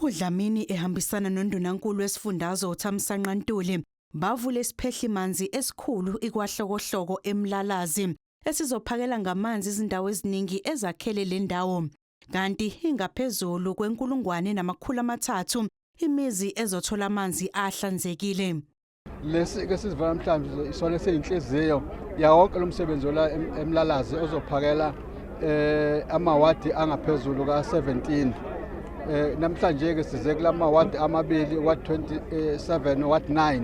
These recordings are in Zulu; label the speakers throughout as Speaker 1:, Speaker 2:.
Speaker 1: uDlamini ehambisana noNdunankulu wesifundazwe uThamsanqa Ntuli bavula isiphehlimanzi esikhulu ikwahlokohloko eMlalazi esizophakela ngamanzi izindawo eziningi ezakhele le ndawo. Kanti ingaphezulu kwe1,300 imizi ezothola amanzi ahlanzekile.
Speaker 2: Lesi ke sizivala namhlanje isona seyinhliziyo yawonke lomsebenzi ola eMlalazi ozophakela amawadi angaphezulu ka17. Namhlanje ke size kulama ward amabili ward 27 ward 9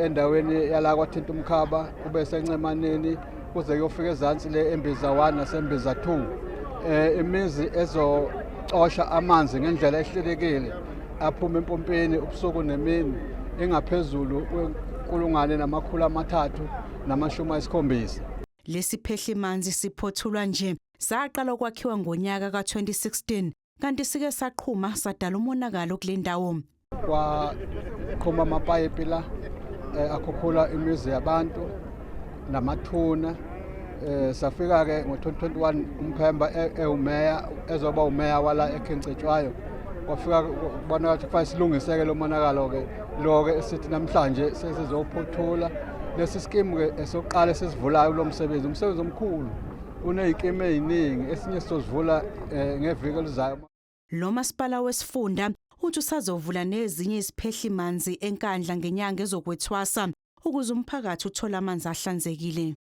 Speaker 2: endaweni yala kwaThinta Umkhaba kube sencemaneni kuze kuyofika ezantsi le eMbiza 1 naseMbiza 2. Imizi ezocosha amanzi ngendlela ehlelekile aphuma empompeni ubusuku nemini engaphezulu kwe1,370.
Speaker 1: Lesi phehlimanzi siphothulwa nje saqala ukwakhiwa ngonyaka ka2016 kanti sike saqhuma sadala umonakalo kule ndawo.
Speaker 2: Kwaqhuma amapayipi la akhukhula imizi yabantu namathuna. Safika ke ngo2021 uMphemba ewumeya ezoba umeya wala eKhencetshwayo. Kwafika kubona ukuthi kufanele silungiseke lo monakalo ke lo ke esithi namhlanje sesizophothula lesi scheme ke esoqala sesivulayo lo umsebenzi omkhulu unezikeme eziningi esinye sizovula ngeviki elizayo.
Speaker 1: Lo masipala wesifunda uthi usazovula nezinye iziphehlimanzi eNkandla ngenyanga ezokwethwasa ukuze umphakathi uthola amanzi ahlanzekile.